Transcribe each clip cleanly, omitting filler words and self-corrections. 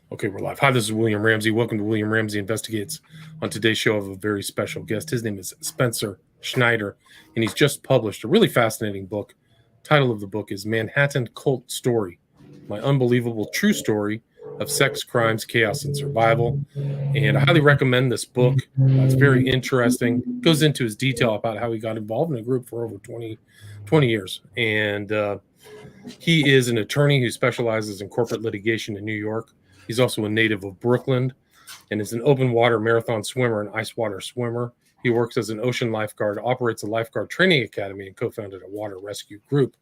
Okay, we're live. Hi, this is William Ramsey. Welcome to William Ramsey Investigates. On today's show, I have a very special guest. His name is Spencer Schneider, and he's just published a really fascinating book. Title of the book is Manhattan Cult Story, My Unbelievable True Story of Sex, Crimes, Chaos, and Survival. And I highly recommend this book. It's very interesting. It goes into his detail about how he got involved in a group for over 20 years. And he is an attorney who specializes in corporate litigation in New York. He's also a native of Brooklyn and is an open water marathon swimmer and ice water swimmer. He works as an ocean lifeguard, operates a lifeguard training academy, and co-founded a water rescue group.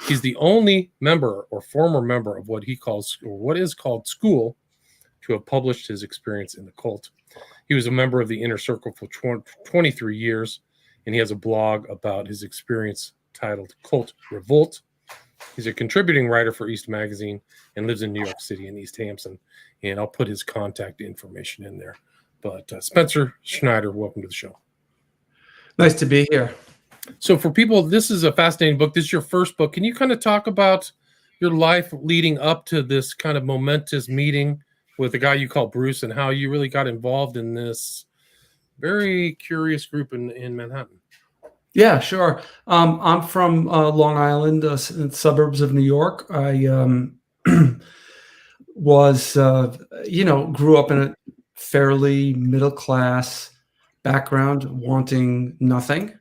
He's the only member or former member of what he calls, or what is called, school to have published his experience in the cult. He was a member of the Inner Circle for 23 years, and he has a blog about his experience titled Cult Revolt. He's a contributing writer for East Magazine and lives in New York City and East Hampton. And I'll put his contact information in there. But Spencer Schneider, welcome to the show. Nice to be here. So for people, this is a fascinating book. This is your first book. Can you kind of talk about your life leading up to this kind of momentous meeting with a guy you call Bruce and how you really got involved in this very curious group in Manhattan? Yeah, sure. I'm from Long Island, in suburbs of New York. I was, grew up in a fairly middle-class background, wanting nothing.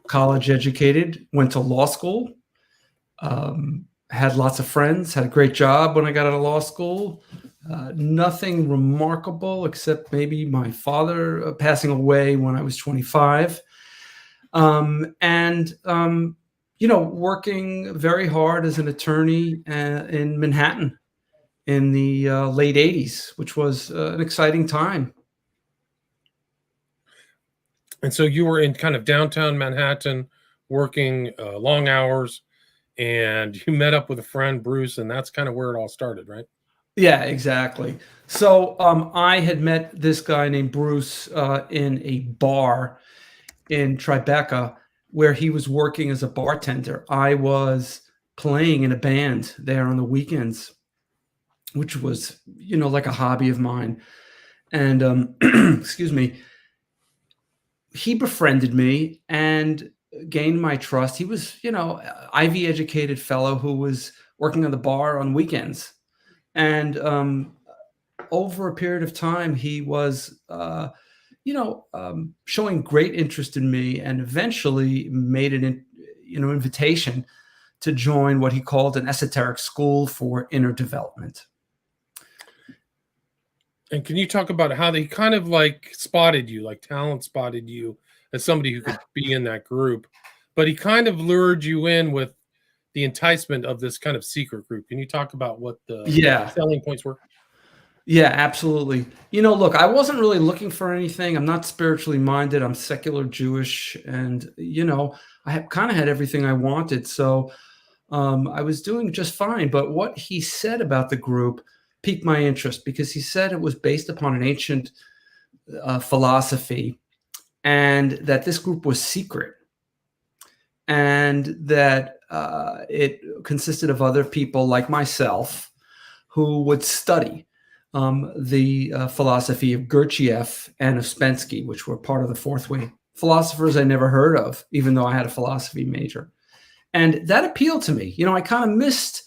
College educated, went to law school, had lots of friends, had a great job when I got out of law school. Nothing remarkable except maybe my father passing away when I was 25. Working very hard as an attorney in Manhattan in the late 80s, which was an exciting time. And so you were in kind of downtown Manhattan working long hours, and you met up with a friend, Bruce, and that's kind of where it all started, right? Yeah, exactly. So I had met this guy named Bruce in a bar in Tribeca, where he was working as a bartender. I was playing in a band there on the weekends, which was, like a hobby of mine. And excuse me, he befriended me and gained my trust. He was, Ivy educated fellow who was working on the bar on weekends. And over a period of time, he was showing great interest in me, and eventually made an invitation to join what he called an esoteric school for inner development. And can you talk about how they kind of like spotted you, like talent spotted you as somebody who could be in that group, but he kind of lured you in with the enticement of this kind of secret group? Can you talk about what the selling points were? Yeah, absolutely. Look, I wasn't really looking for anything. I'm not spiritually minded. I'm secular Jewish, and I kind of had everything I wanted. So I was doing just fine. But what he said about the group piqued my interest, because he said it was based upon an ancient philosophy, and that this group was secret, and that it consisted of other people like myself who would study the philosophy of Gurdjieff and of Ouspensky, which were part of the fourth way. Philosophers I never heard of, even though I had a philosophy major. And that appealed to me. I kind of missed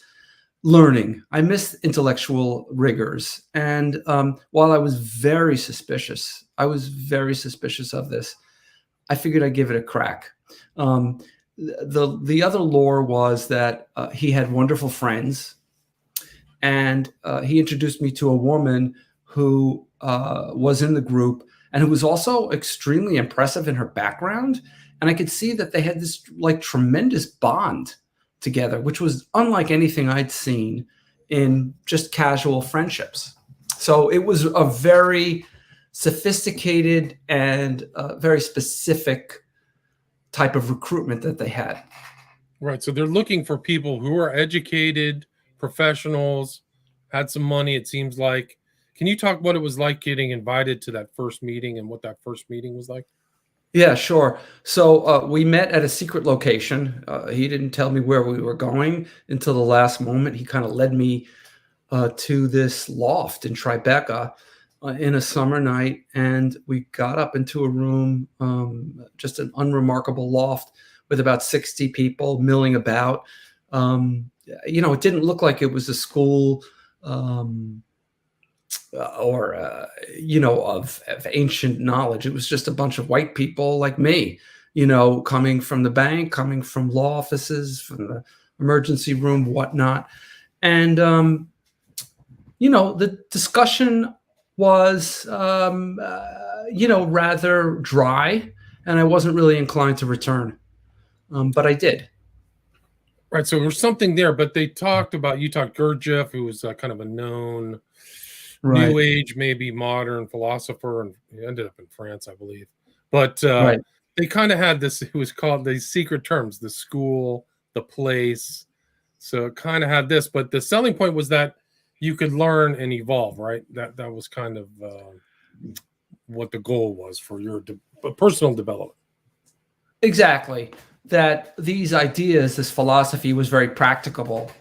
learning. I missed intellectual rigors. And while I was very suspicious of this, I figured I'd give it a crack. The other lore was that he had wonderful friends. And he introduced me to a woman who was in the group and who was also extremely impressive in her background. And I could see that they had this tremendous bond together, which was unlike anything I'd seen in just casual friendships. So it was a very sophisticated and very specific type of recruitment that they had. Right. So they're looking for people who are educated, professionals, had some money, it seems like. Can you talk what it was like getting invited to that first meeting and what that first meeting was like? Yeah, sure. So we met at a secret location. He didn't tell me where we were going until the last moment. He kind of led me to this loft in Tribeca in a summer night, and we got up into a room, just an unremarkable loft with about 60 people milling about. It didn't look like it was a school or of ancient knowledge. It was just a bunch of white people like me, coming from the bank, coming from law offices, from the emergency room, whatnot. And the discussion was rather dry, and I wasn't really inclined to return, but I did. Right. So there's something there, but you talked Gurdjieff, who was kind of a known New Age, maybe modern philosopher, and he ended up in France, I believe. But they kind of had this, it was called these secret terms, the school, the place. So it kind of had this, but the selling point was that you could learn and evolve, right? That was kind of what the goal was for your personal development. Exactly. That these ideas, this philosophy was very practical,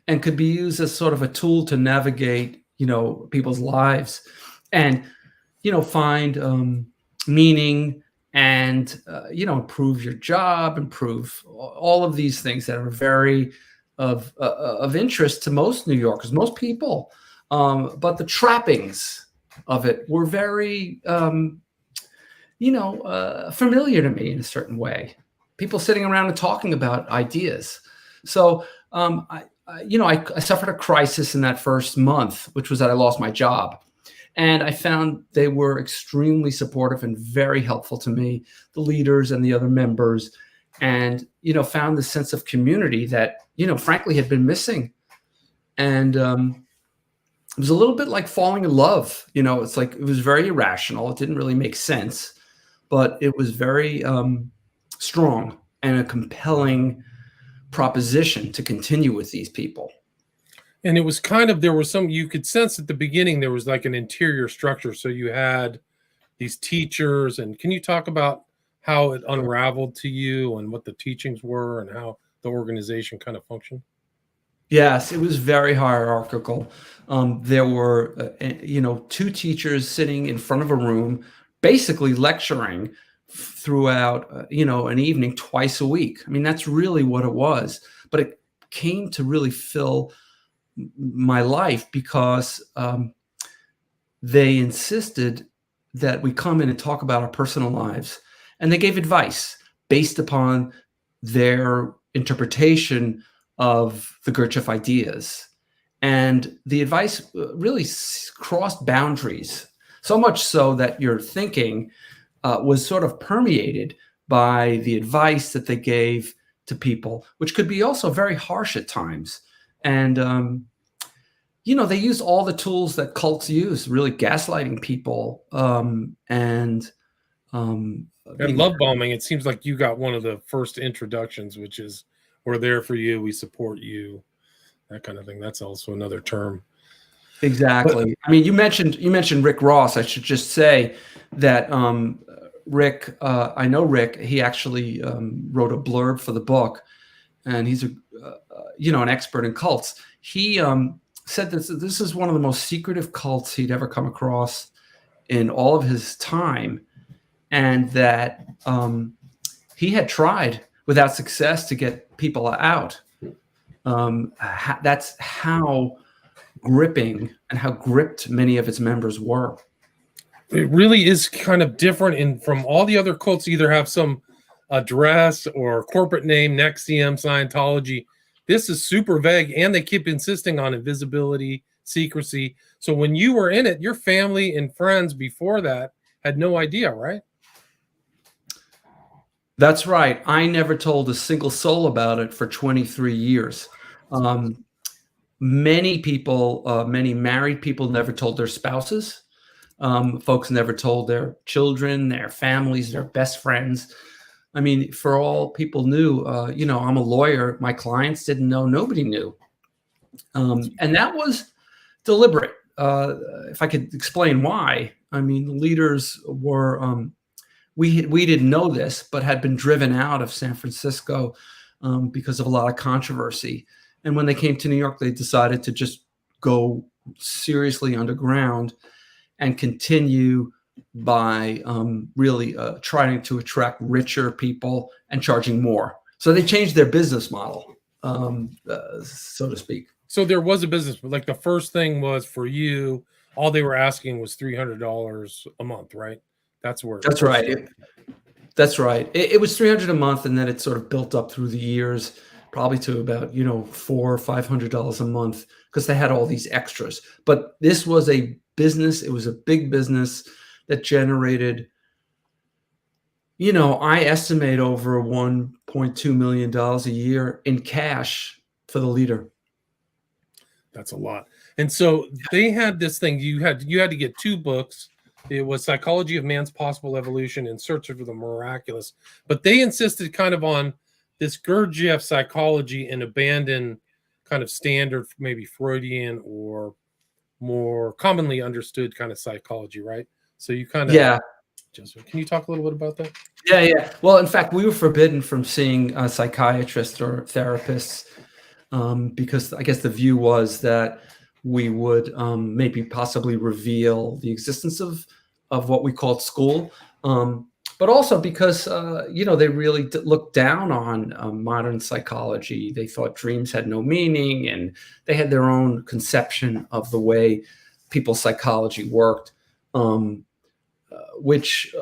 and could be used as sort of a tool to navigate, people's lives and, find meaning and, improve your job, improve all of these things that are very of interest to most New Yorkers, most people. But the trappings of it were very, familiar to me in a certain way. People sitting around and talking about ideas. So I suffered a crisis in that first month, which was that I lost my job. And I found they were extremely supportive and very helpful to me, the leaders and the other members, and, found the sense of community that, frankly had been missing. And it was a little bit like falling in love. It's like, it was very irrational. It didn't really make sense, but it was very strong and a compelling proposition to continue with these people. And it was you could sense at the beginning, there was like an interior structure. So you had these teachers, and can you talk about how it unraveled to you and what the teachings were and how the organization kind of functioned? Yes, it was very hierarchical. There were, two teachers sitting in front of a room, basically lecturing throughout, an evening twice a week. I mean, that's really what it was. But it came to really fill my life because they insisted that we come in and talk about our personal lives. And they gave advice based upon their interpretation of the Gurdjieff ideas. And the advice really crossed boundaries, so much so that your thinking was sort of permeated by the advice that they gave to people, which could be also very harsh at times. And, they used all the tools that cults use, really gaslighting people and love bombing. It seems like you got one of the first introductions, which is, we're there for you, we support you, that kind of thing. That's also another term. Exactly. I mean, you mentioned Rick Ross. I should just say that Rick, I know Rick. He actually wrote a blurb for the book, and he's an expert in cults. He said that this is one of the most secretive cults he'd ever come across in all of his time, and that he had tried without success to get people out. That's how gripping and how gripped many of its members were. It really is kind of different from all the other cults. Either have some address or corporate name, NXIVM, Scientology. This is super vague, and they keep insisting on invisibility, secrecy. So when you were in it, your family and friends before that had no idea, right? That's right. I never told a single soul about it for 23 years. Many people, many married people never told their spouses. Folks never told their children, their families, their best friends. I mean, for all people knew, I'm a lawyer. My clients didn't know. Nobody knew. And that was deliberate. If I could explain why. I mean, the leaders were, we didn't know this, but had been driven out of San Francisco because of a lot of controversy. And when they came to New York, they decided to just go seriously underground and continue by really trying to attract richer people and charging more. So they changed their business model, so to speak. So there was a business, like the first thing was for you, all they were asking was $300 a month, right? That's where. That's right. That's right. It was 300 a month, and then it sort of built up through the years, probably to about $400 or $500 a month, because they had all these extras. But this was a business. It was a big business that generated, I estimate over $1.2 million a year in cash for the leader. That's a lot. And so they had this thing. You had to get 2 books. It was Psychology of Man's Possible Evolution and Search for the Miraculous. But they insisted kind of on this Gurdjieff psychology and abandon kind of standard, maybe Freudian or more commonly understood kind of psychology, right? So you kind of, Yeah. Can you talk a little bit about that? Yeah. Well, in fact, we were forbidden from seeing psychiatrists or therapists because I guess the view was that we would maybe possibly reveal the existence of what we called school, but also because they really looked down on modern psychology. They thought dreams had no meaning, and they had their own conception of the way people's psychology worked, which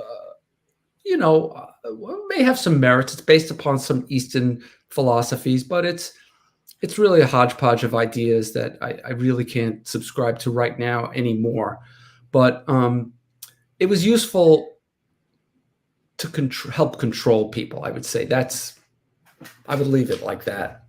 may have some merits. It's based upon some Eastern philosophies, but it's really a hodgepodge of ideas that I really can't subscribe to right now anymore. But it was useful to help control people. I would say I would leave it like that.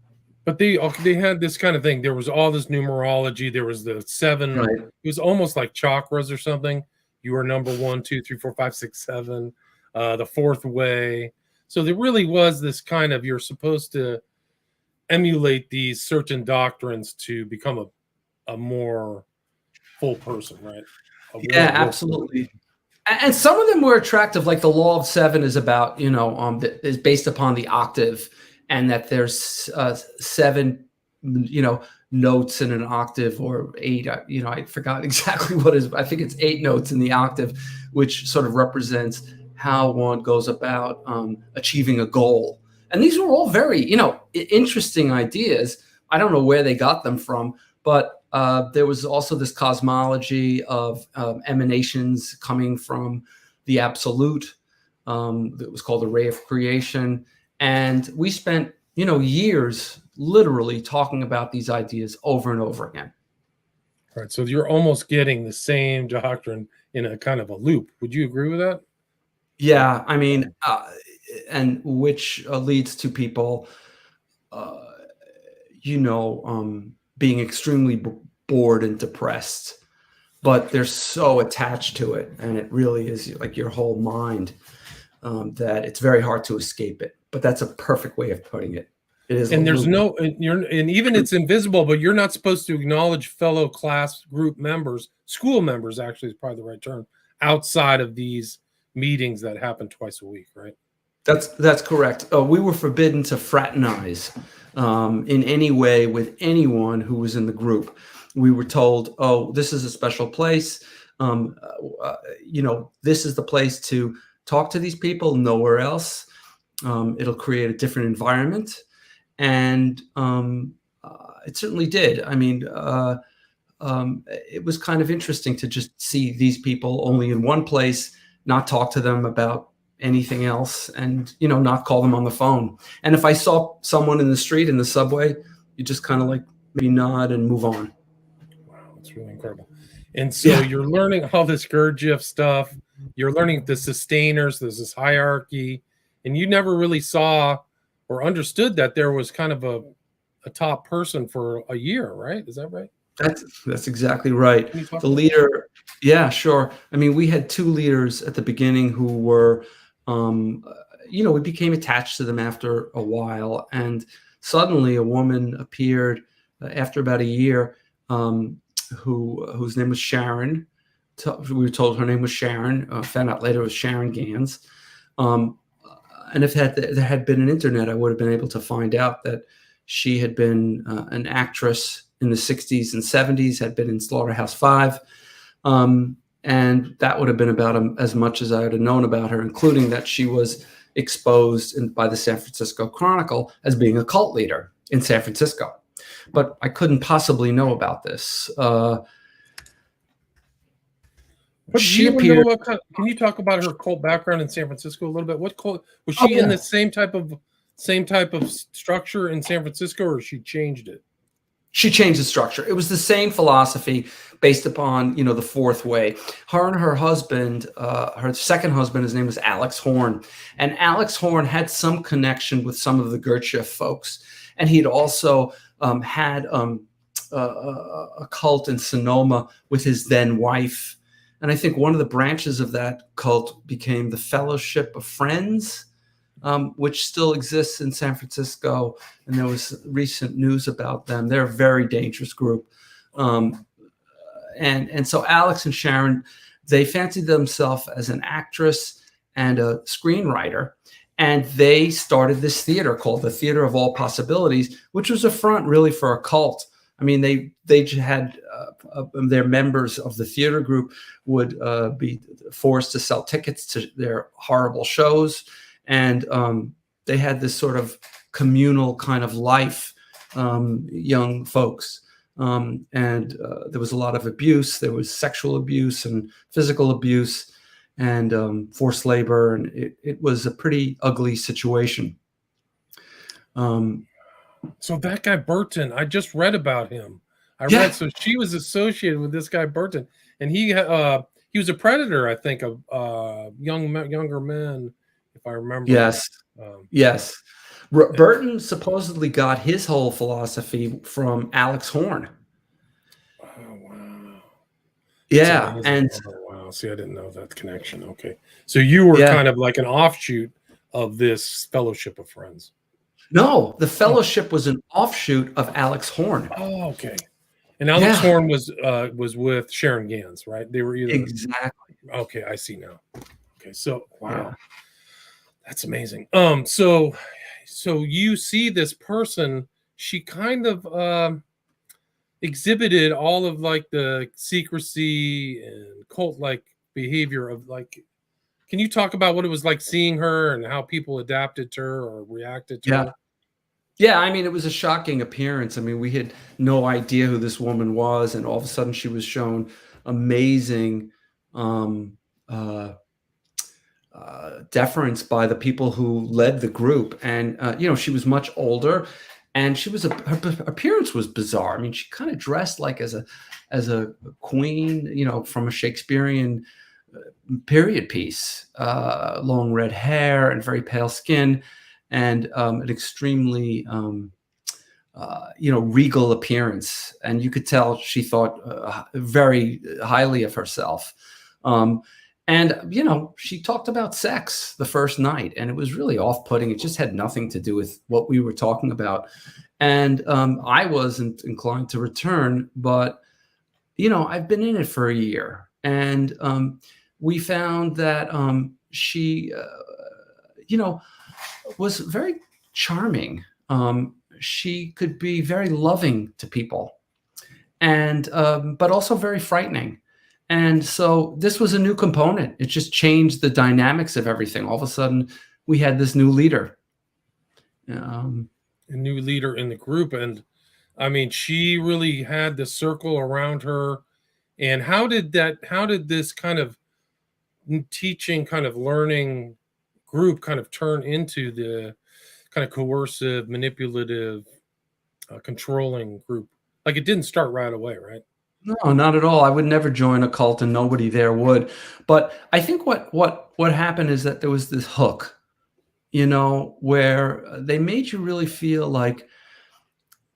But they had this kind of thing. There was all this numerology. There was the 7. Right. It was almost like chakras or something. You were number 1, 2, 3, 4, 5, 6, 7. The 4th way. So there really was this kind of, you're supposed to emulate these certain doctrines to become a more full person, right? Yeah, absolutely. And some of them were attractive, like the law of 7 is about, is based upon the octave, and that there's 7, notes in an octave, or 8, I forgot exactly what is, I think it's 8 notes in the octave, which sort of represents how one goes about achieving a goal. And these were all very, interesting ideas. I don't know where they got them from, but there was also this cosmology of emanations coming from the absolute that was called the ray of creation. And we spent, years literally talking about these ideas over and over again. All right. So you're almost getting the same doctrine in a kind of a loop. Would you agree with that? Yeah. I mean, and which leads to people, being extremely bored and depressed, but they're so attached to it, and it really is like your whole mind, that it's very hard to escape it. But that's a perfect way of putting it. It is, and there's no, and even it's invisible, but you're not supposed to acknowledge fellow class group members, school members, actually is probably the right term, outside of these meetings that happen twice a week, right? That's correct. We were forbidden to fraternize in any way with anyone who was in the group. We were told, "Oh, this is a special place. This is the place to talk to these people. Nowhere else. It'll create a different environment," and it certainly did. I mean, it was kind of interesting to just see these people only in one place, not talk to them about anything else, and not call them on the phone. And if I saw someone in the street, in the subway, you just kind of like maybe nod and move on. Wow, that's really incredible. And so you're learning all this Gurdjieff stuff. You're learning the sustainers. There's this hierarchy, and you never really saw or understood that there was kind of a top person for a year, right? Is that right? That's exactly right. The leader, yeah, sure. I mean, we had 2 leaders at the beginning who were, we became attached to them after a while, and suddenly a woman appeared after about a year, whose name was Sharon. We were told her name was Sharon. Found out later it was Sharon Gans. And if there had been an internet, I would have been able to find out that she had been an actress in the 60s and 70s, had been in Slaughterhouse-Five. And that would have been about as much as I would have known about her, including that she was exposed by the San Francisco Chronicle as being a cult leader in San Francisco. But I couldn't possibly know about this. What do She you even appeared. know about? Can you talk about her cult background in San Francisco a little bit? What cult was she in? Yeah. The same type of structure in San Francisco, or she changed it? She changed the structure. It was the same philosophy based upon, the fourth way. Her and her husband, her second husband, his name was Alex Horn. And Alex Horn had some connection with some of the Gurdjieff folks. And he'd also had a cult in Sonoma with his then wife. And I think one of the branches of that cult became the Fellowship of Friends, which still exists in San Francisco. And there was recent news about them. They're a very dangerous group. And so Alex and Sharon, they fancied themselves as an actress and a screenwriter. And they started this theater called the Theater of All Possibilities, which was a front really for a cult. I mean, they had their members of the theater group would be forced to sell tickets to their horrible shows. And they had this sort of communal kind of life, young folks. And there was a lot of abuse. There was sexual abuse and physical abuse and forced labor. And it was a pretty ugly situation. So that guy Burton, I just read about him. So she was associated with this guy Burton, and he was a predator, I think, of younger men, if I remember. Yes. Yes. Burton supposedly got his whole philosophy from Alex Horn. Oh, wow. Yeah. And wow. See, I didn't know that connection. Okay. So you were kind of like an offshoot of this Fellowship of Friends. No, the Fellowship was an offshoot of Alex Horn. Oh, okay. And Alex Horn was with Sharon Gans, right? They were either exactly. Okay, I see now. Okay, so wow. Yeah. That's amazing. So you see this person, she kind of exhibited all of like the secrecy and cult-like behavior of like, can you talk about what it was like seeing her and how people adapted to her or reacted to her? Yeah, I mean, it was a shocking appearance. I mean, we had no idea who this woman was, and all of a sudden she was shown amazing deference by the people who led the group. And, she was much older, and her appearance was bizarre. I mean, she kind of dressed like as a queen, from a Shakespearean period piece, long red hair and very pale skin, and an extremely, regal appearance. And you could tell she thought very highly of herself. And, she talked about sex the first night, and it was really off-putting. It just had nothing to do with what we were talking about. And I wasn't inclined to return, but, I've been in it for a year. And we found that she, was very charming. She could be very loving to people, and but also very frightening. And so this was a new component. It just changed the dynamics of everything. All of a sudden, we had this new leader. A new leader in the group. And I mean, she really had the circle around her. And how did this kind of teaching, kind of learning group kind of turn into the kind of coercive, manipulative, controlling group? Like, it didn't start right away, right? No, not at all. I would never join a cult, and nobody there would. But I think what happened is that there was this hook, where they made you really feel like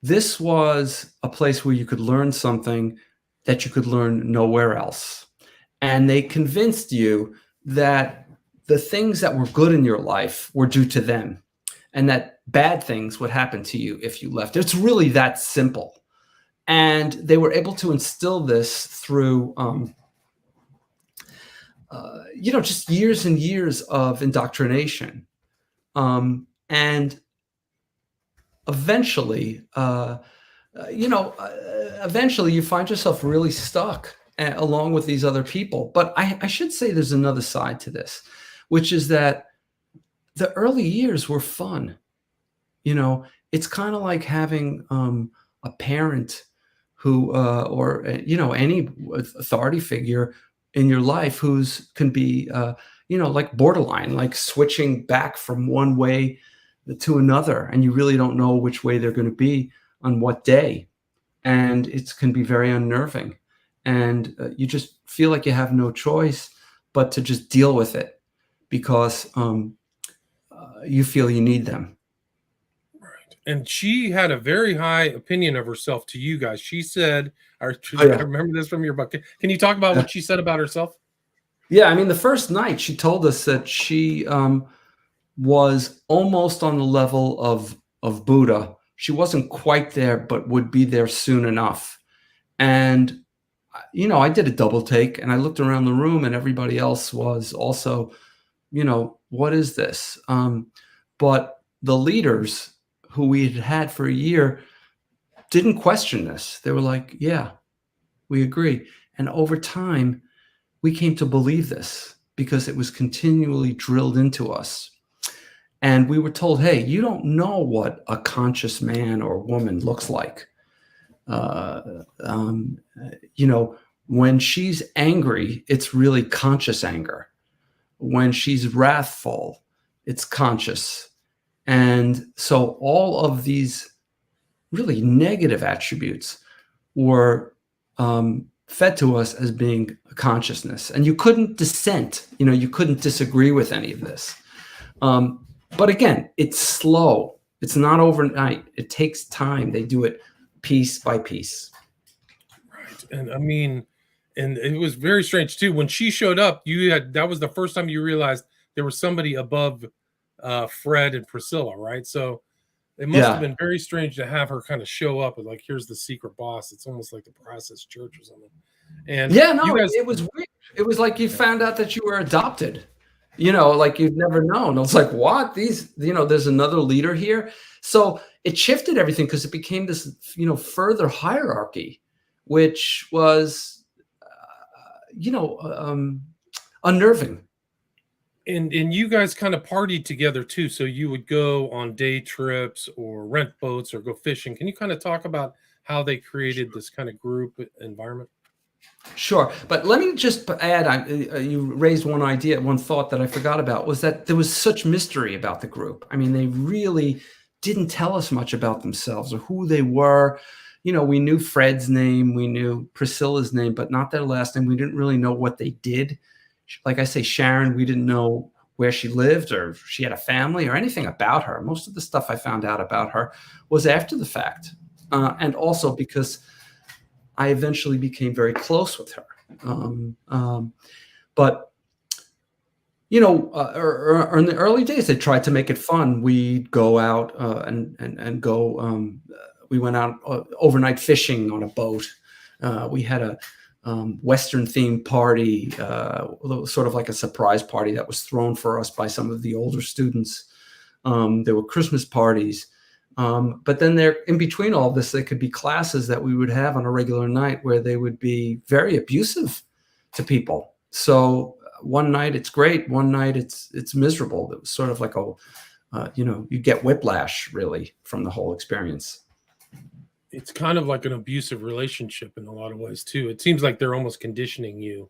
this was a place where you could learn something that you could learn nowhere else. And they convinced you that the things that were good in your life were due to them, and that bad things would happen to you if you left. It's really that simple. And they were able to instill this through, just years and years of indoctrination. And eventually, eventually you find yourself really stuck along with these other people. But I should say there's another side to this, which is that the early years were fun. It's kind of like having a parent who, or any authority figure in your life who's can be, like borderline, like switching back from one way to another, and you really don't know which way they're going to be on what day, and it can be very unnerving, and you just feel like you have no choice but to just deal with it because you feel you need them. And she had a very high opinion of herself to you guys. She said, I Oh, yeah. remember this from your book. Can you talk about what she said about herself? Yeah, I mean, the first night she told us that she was almost on the level of Buddha. She wasn't quite there, but would be there soon enough. And I did a double take, and I looked around the room, and everybody else was also, what is this? But the leaders who we had for a year didn't question this. They were like, yeah, we agree. And over time, we came to believe this because it was continually drilled into us. And we were told, hey, you don't know what a conscious man or woman looks like. When she's angry, it's really conscious anger. When she's wrathful, it's conscious. And so all of these really negative attributes were fed to us as being consciousness. And you couldn't dissent, you couldn't disagree with any of this. But again, it's slow. It's not overnight. It takes time. They do it piece by piece. Right. And I mean, and it was very strange too. When she showed up, that was the first time you realized there was somebody above Fred and Priscilla, right? So it must have been very strange to have her kind of show up and like, here's the secret boss. It's almost like the Process Church or something. And it was weird. It was like you found out that you were adopted. Like you've never known. I was like, what? There's another leader here. So it shifted everything because it became this, further hierarchy, which was, unnerving. And you guys kind of partied together too. So you would go on day trips or rent boats or go fishing. Can you kind of talk about how they created this kind of group environment? Sure. But let me just add, you raised one thought that I forgot about, was that there was such mystery about the group. I mean, they really didn't tell us much about themselves or who they were. We knew Fred's name, we knew Priscilla's name, but not their last name. We didn't really know what they did. Like I say, Sharon, we didn't know where she lived or if she had a family or anything about her. Most of the stuff I found out about her was after the fact. And also because I eventually became very close with her. But in the early days, they tried to make it fun. We'd go out and go. We went out overnight fishing on a boat. We had a Western themed party, sort of like a surprise party that was thrown for us by some of the older students. There were Christmas parties. But then in between all this, there could be classes that we would have on a regular night where they would be very abusive to people. So one night it's great, one night it's miserable. It was sort of like you get whiplash really from the whole experience. It's kind of like an abusive relationship in a lot of ways too. It seems like they're almost conditioning you.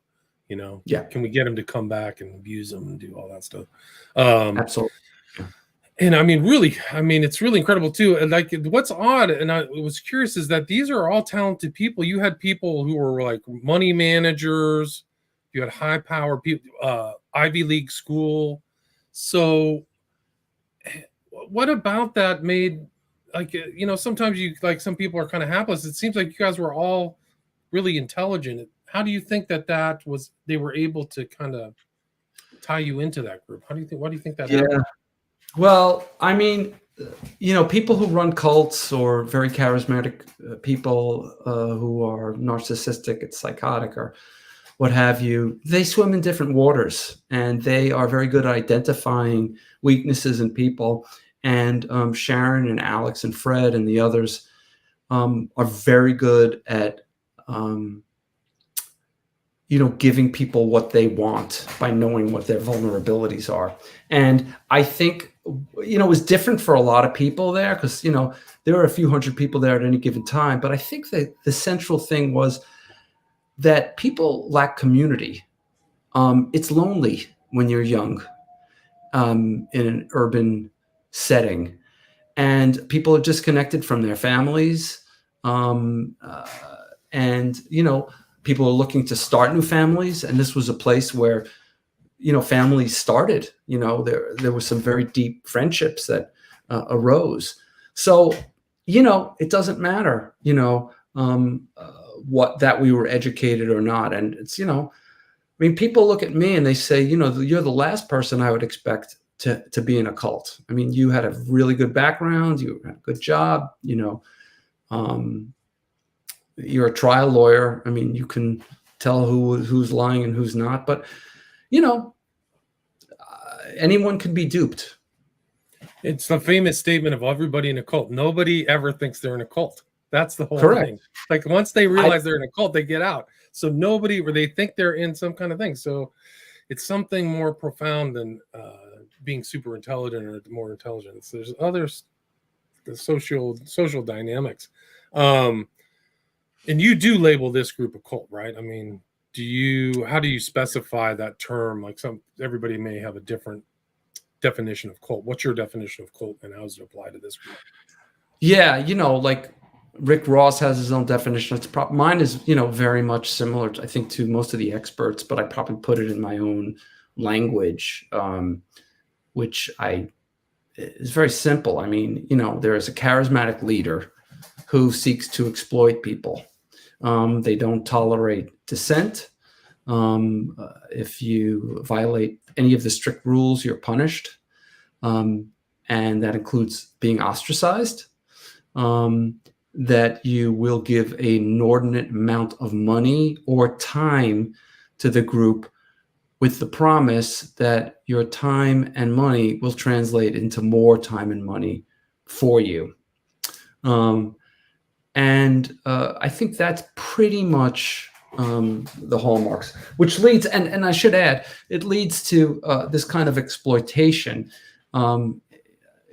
Yeah. Can we get them to come back and abuse them and do all that stuff? Absolutely. And I mean, really, it's really incredible too. And like, what's odd, and I was curious, is that these are all talented people. You had people who were like money managers. You had high power people, Ivy League school. So, what about that made sometimes some people are kind of hapless. It seems like you guys were all really intelligent. How do you think they were able to kind of tie you into that group? Why do you think that happened? Well, I mean, people who run cults or very charismatic people who are narcissistic and psychotic or what have you, they swim in different waters and they are very good at identifying weaknesses in people. And Sharon and Alex and Fred and the others are very good at giving people what they want by knowing what their vulnerabilities are. And I think, it was different for a lot of people there because, there were a few hundred people there at any given time. But I think that the central thing was that people lack community. It's lonely when you're young in an urban setting, and people are disconnected from their families. And, people are looking to start new families. And this was a place where, families started, there were some very deep friendships that arose. So, it doesn't matter, what that we were educated or not. And it's, people look at me and they say, you're the last person I would expect to be in a cult. I mean, you had a really good background, you had a good job, you're a trial lawyer. I mean, you can tell who's lying and who's not, but anyone can be duped. It's the famous statement of everybody in a cult. Nobody ever thinks they're in a cult. That's the whole Correct. thing. Like once they realize they're in a cult, they get out. So nobody, or they think they're in some kind of thing. So it's something more profound than being super intelligent or more intelligence. There's others, the social dynamics. And you do label this group a cult, right? I mean, how do you specify that term? Like everybody may have a different definition of cult. What's your definition of cult, and how does it apply to this group? Yeah, like Rick Ross has his own definition. Mine is, very much similar, I think, to most of the experts, but I probably put it in my own language, which is very simple. I mean, there is a charismatic leader who seeks to exploit people. They don't tolerate dissent. If you violate any of the strict rules, you're punished. And that includes being ostracized. That you will give an inordinate amount of money or time to the group with the promise that your time and money will translate into more time and money for you. And I think that's pretty much the hallmarks, which leads, and I should add, it leads to this kind of exploitation,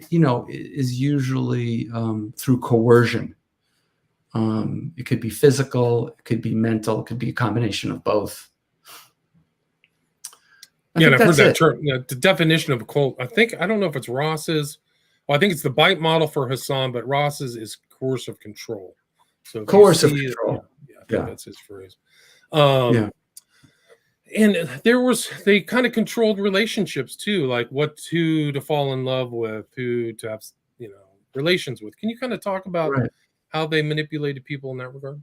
is usually through coercion. It could be physical, it could be mental, it could be a combination of both. Yeah, and I've heard that term. The definition of a cult, I don't know if it's Ross's. Well, I think it's the bite model for Hassan, but Ross's is coercive control. So coercive control. I think that's his phrase. And they kind of controlled relationships too, like who to fall in love with, who to have, relations with. Can you kind of talk about how they manipulated people in that regard?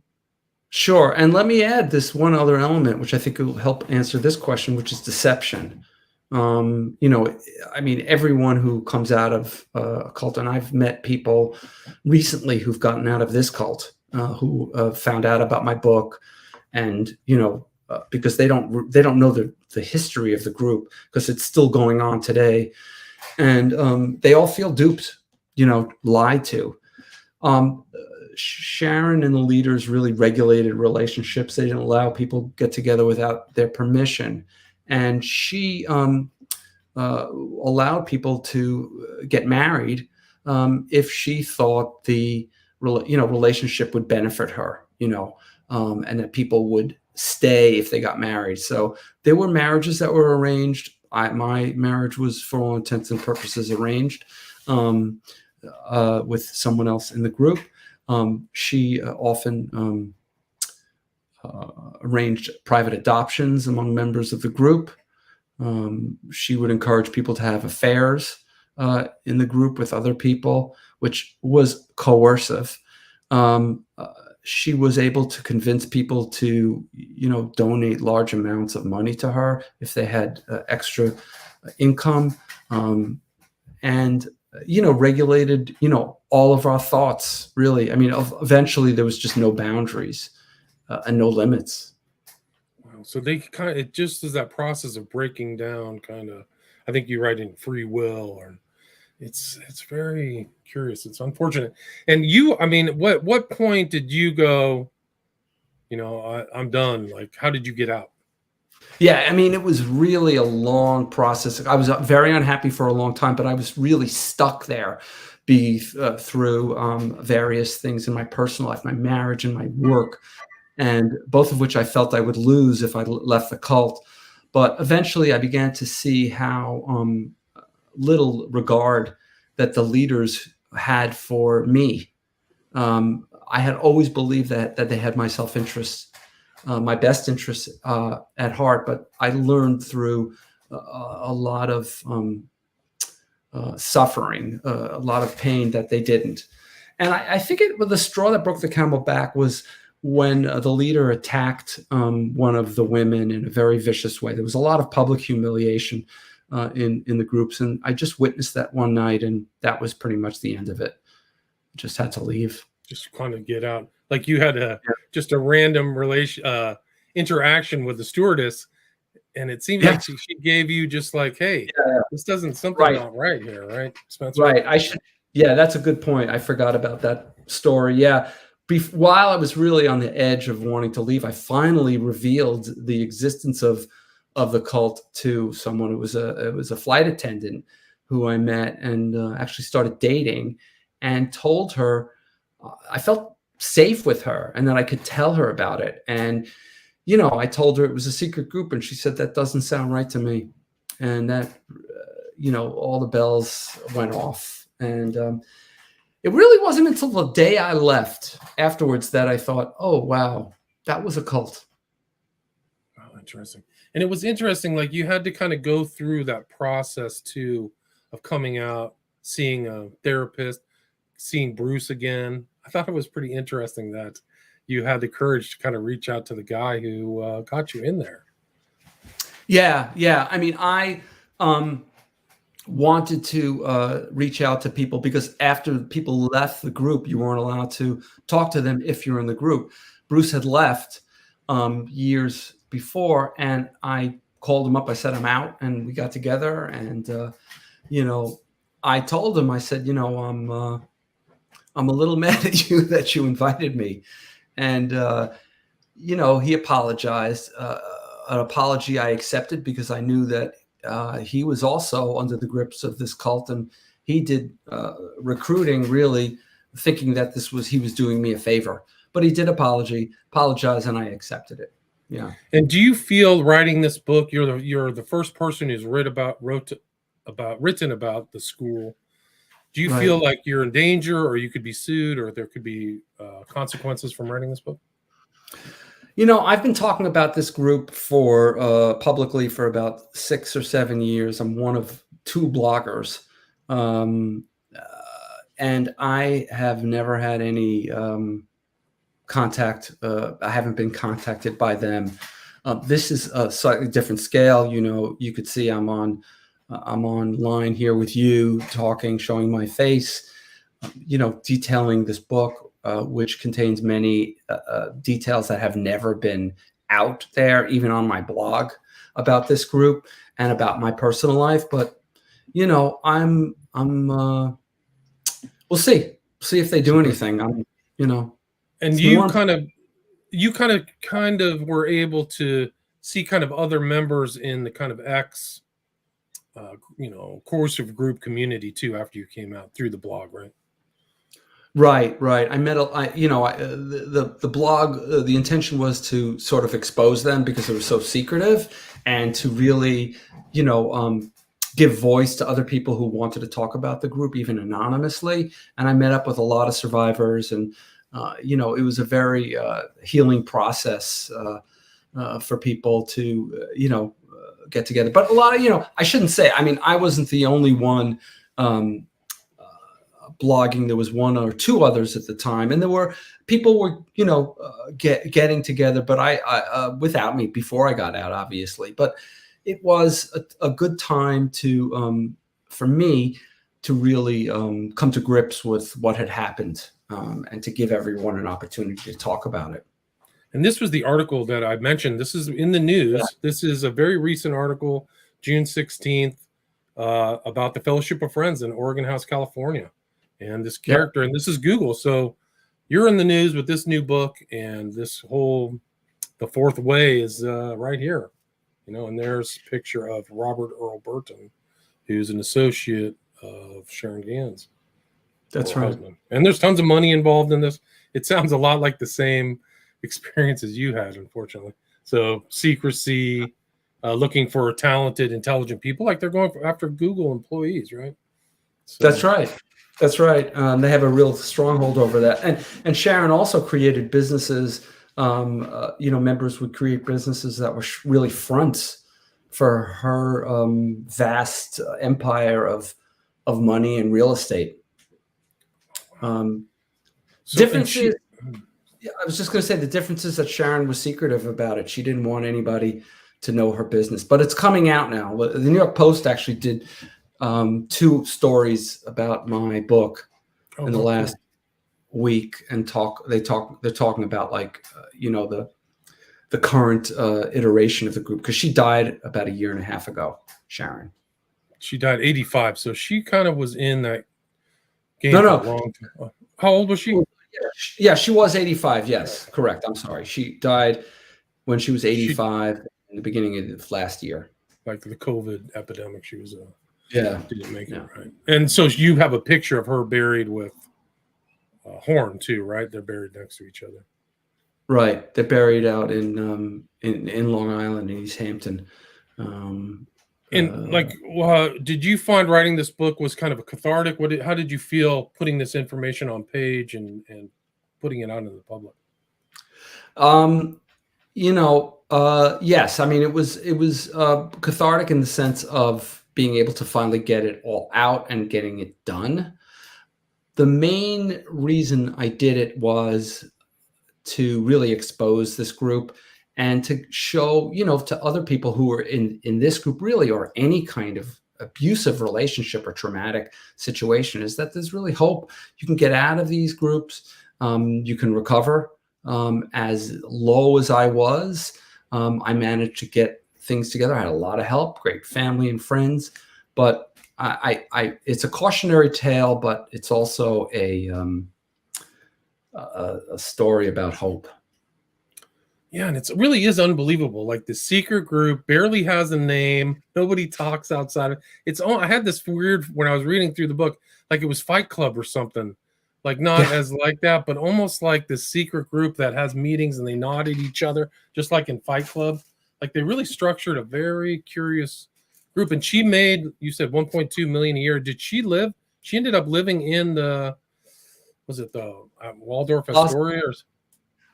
Sure. And let me add this one other element, which I think will help answer this question, which is deception. Everyone who comes out of a cult, and I've met people recently who've gotten out of this cult, who found out about my book, and, because they don't know the history of the group, because it's still going on today. And they all feel duped, lied to. Sharon and the leaders really regulated relationships. They didn't allow people to get together without their permission. And she allowed people to get married if she thought the relationship would benefit her, and that people would stay if they got married. So there were marriages that were arranged. My marriage was, for all intents and purposes, arranged with someone else in the group. She often arranged private adoptions among members of the group. She would encourage people to have affairs in the group with other people, which was coercive. She was able to convince people to, donate large amounts of money to her if they had extra income, and regulated, all of our thoughts, really. I mean, eventually there was just no boundaries and no limits. Wow. So they it just is that process of breaking down I think you write in free will, It's very curious. It's unfortunate. And you, I mean, what point did you go, I'm done? Like, how did you get out? Yeah, I mean, it was really a long process. I was very unhappy for a long time, but I was really stuck there through various things in my personal life, my marriage and my work, and both of which I felt I would lose if I left the cult. But eventually I began to see how little regard that the leaders had for me. I had always believed that they had my self-interest, my best interests at heart, but I learned through a lot of suffering, a lot of pain that they didn't. And I think the straw that broke the camel back was when the leader attacked one of the women in a very vicious way. There was a lot of public humiliation in the groups, and I just witnessed that one night, and that was pretty much the end of it. Just had to leave. Just kind of get out. Like you had just a random interaction with the stewardess, and it seemed like she gave you just like, hey, this doesn't something not right here, right, Spencer? Right. Yeah, that's a good point. I forgot about that story. Yeah. While I was really on the edge of wanting to leave, I finally revealed the existence of the cult to someone. It was a flight attendant who I met and actually started dating, and told her I felt safe with her and that I could tell her about it. And I told her it was a secret group, and she said, that doesn't sound right to me. And that, all the bells went off. And it really wasn't until the day I left afterwards that I thought, oh, wow, that was a cult. Oh, interesting. And it was interesting, like you had to kind of go through that process too of coming out, seeing a therapist, seeing Bruce again. I thought it was pretty interesting that you had the courage to kind of reach out to the guy who got you in there. Yeah. I mean, I wanted to reach out to people because after people left the group, you weren't allowed to talk to them if you're in the group. Bruce had left years before, and I called him up. I said, I'm out, and we got together, and I told him, I said, I'm a little mad at you that you invited me. And, he apologized. An apology I accepted because I knew that he was also under the grips of this cult, and he did recruiting really thinking that he was doing me a favor. But he did apologize, and I accepted it. Yeah. And do you feel writing this book, you're the first person who's written about the school? Do you feel like you're in danger, or you could be sued, or there could be consequences from writing this book? I've been talking about this group publicly for about 6 or 7 years. I'm one of 2 bloggers, and I have never had any contact. I haven't been contacted by them. This is a slightly different scale. You could see I'm online here with you, talking, showing my face, detailing this book, which contains many details that have never been out there, even on my blog, about this group and about my personal life. But we'll see if they do anything. And you kind of were able to see kind of other members in the kind of coercive group community too after you came out through the blog, right? Right. I met the blog. The intention was to sort of expose them because it was so secretive, and to really, give voice to other people who wanted to talk about the group, even anonymously. And I met up with a lot of survivors, and it was a very healing process for people to get together. But a lot of I shouldn't say. I mean, I wasn't the only one. Blogging. There was 1 or 2 others at the time, and people were getting together, but I without me before I got out, obviously. But it was a good time for me to really come to grips with what had happened, and to give everyone an opportunity to talk about it. And this was the article that I mentioned. This is in the news. Yeah. This is a very recent article, June 16th. about the Fellowship of Friends in Oregon House, California, and this Yeah. character. And this is Google, so you're in the news with this new book, and this whole The Fourth Way is right here, and there's a picture of Robert Earl Burton, who's an associate of Sharon Gans. That's right. Husband. And there's tons of money involved in this. It sounds a lot like the same experiences you had, unfortunately. So secrecy, looking for talented, intelligent people, like they're going after Google employees, right? So, That's right. That's right. They have a real stronghold over that. And Sharon also created businesses. Members would create businesses that were really fronts for her vast empire of money and real estate. Differences. I was just going to say the difference is that Sharon was secretive about it. She didn't want anybody to know her business, but it's coming out now. The New York Post actually did 2 stories about my book in the last week, and they're talking about the current iteration of the group, because she died about a year and a half ago. Sharon. She died 85, so she kind of was in that game for a long time. How old was she? Yeah, she was 85. Yes, correct. I'm sorry. She died when she was 85 in the beginning of last year. Like the COVID epidemic, she was didn't make it, right? And so you have a picture of her buried with Horn too, right? They're buried next to each other. Right. They're buried out in Long Island, in East Hampton. Did you find writing this book was kind of a cathartic? How did you feel putting this information on page and putting it out into the public? Yes. I mean, it was cathartic in the sense of being able to finally get it all out and getting it done. The main reason I did it was to really expose this group and to show, to other people who are in this group really, or any kind of abusive relationship or traumatic situation, is that there's really hope. You can get out of these groups. You can recover. As low as I was, I managed to get things together. I had a lot of help, great family and friends, but it's a cautionary tale, but it's also a story about hope. Yeah, and it really is unbelievable. Like, the secret group barely has a name. Nobody talks outside of it. I had this weird, when I was reading through the book, like it was Fight Club or something. Like, not as like that, but almost like this secret group that has meetings and they nod at each other, just like in Fight Club. Like, they really structured a very curious group. And she made, you said 1.2 million a year. Did she live? She ended up living in the Waldorf Astoria or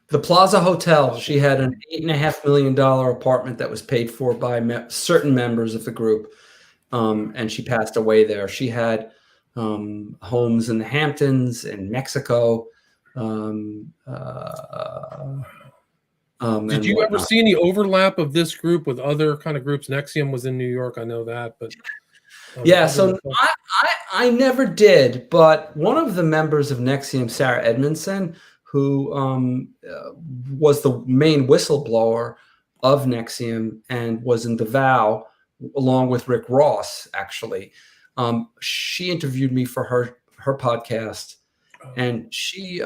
the Plaza Hotel. She had an $8.5 million apartment that was paid for by certain members of the group, and she passed away there. She had homes in the Hamptons, in Mexico. Did you ever see any overlap of this group with other kind of groups? Nexium was in New York, I know that, but so I never did. But one of the members of Nexium, Sarah Edmondson, who was the main whistleblower of Nexium and was in The Vow, along with Rick Ross, actually. She interviewed me for her podcast, and she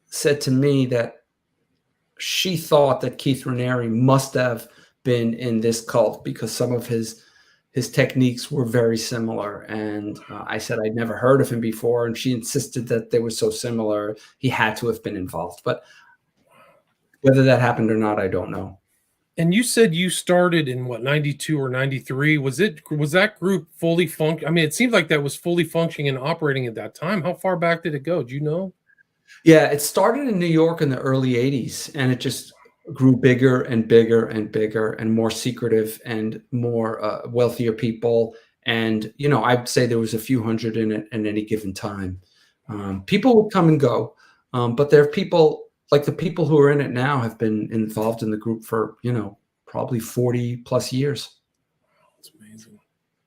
said to me that she thought that Keith Raniere must have been in this cult because some of his techniques were very similar. And I said I'd never heard of him before, and she insisted that they were so similar, he had to have been involved. But whether that happened or not, I don't know. And you said you started in 92 or 93. Was that group fully functioning? I mean, it seems like that was fully functioning and operating at that time. How far back did it go? Do you know? Yeah, it started in New York in the early 80s, and it just grew bigger and bigger and bigger and more secretive and more wealthier people. And, I'd say there was a few hundred in it at any given time. People would come and go, but there are people, like the people who are in it now have been involved in the group for, probably 40 plus years. It's amazing.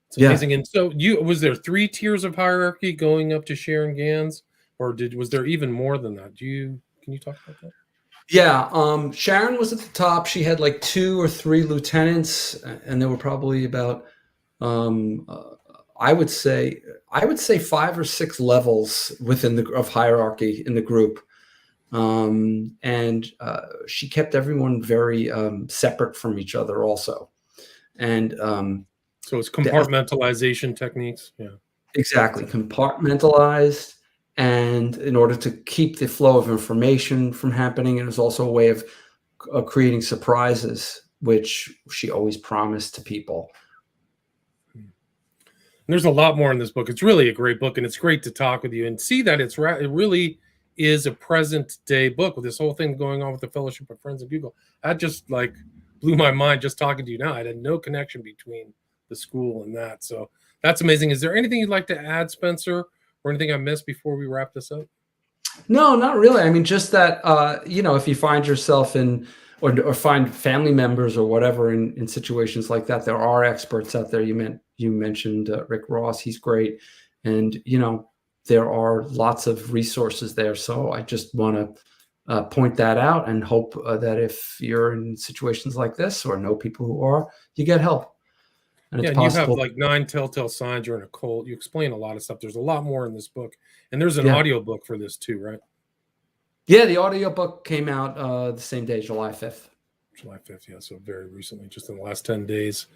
It's amazing. And so was there 3 tiers of hierarchy going up to Sharon Gans, or was there even more than that? Can you talk about that? Yeah. Sharon was at the top. She had like 2 or 3 lieutenants, and there were probably about I would say 5 or 6 levels within of hierarchy in the group. And she kept everyone very separate from each other also. And so it's compartmentalization techniques. Yeah, exactly, compartmentalized. And in order to keep the flow of information from happening, it was also a way of creating surprises, which she always promised to people. There's a lot more in this book. It's really a great book, and it's great to talk with you and see that it really is a present day book with this whole thing going on with the Fellowship of Friends of Google. That just like blew my mind just talking to you now. I had no connection between the school and that. So that's amazing. Is there anything you'd like to add, Spencer, or anything I missed before we wrap this up? No, not really. I mean, just that, if you find yourself in, or find family members or whatever in situations like that, there are experts out there. You mentioned Rick Ross. He's great. And, there are lots of resources there. So I just want to point that out and hope that if you're in situations like this or know people who are, you get help. And Yeah, it's and you have possible. like 9 telltale signs you're in a cult. You explain a lot of stuff. There's a lot more in this book. And there's an Yeah. audio book for this too, right? Yeah, the audiobook came out the same day, July 5th. July 5th, yeah, so very recently, just in the last 10 days.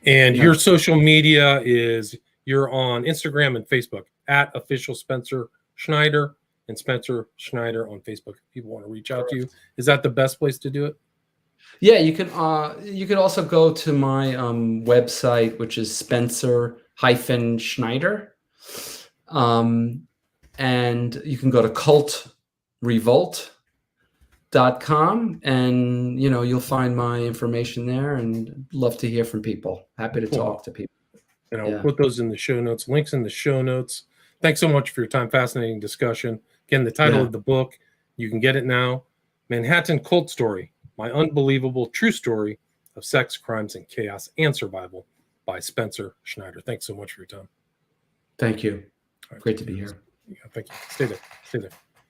And Yeah. your social media is, you're on Instagram and Facebook at official Spencer Schneider and Spencer Schneider on Facebook. If people want to reach out to you, is that the best place to do it? Yeah, you can also go to my website, which is Spencer-Schneider. And you can go to cultrevolt.com, and you'll find my information there, and love to hear from people. Happy to talk to people. And I'll put those in the show notes, links in the show notes. Thanks so much for your time. Fascinating discussion. Again, the title of the book, you can get it now, Manhattan Cult Story, My Unbelievable True Story of Sex, Crimes, and Chaos and Survival by Spencer Schneider. Thanks so much for your time. Thank you. Great to be here. Yeah, thank you. Stay there.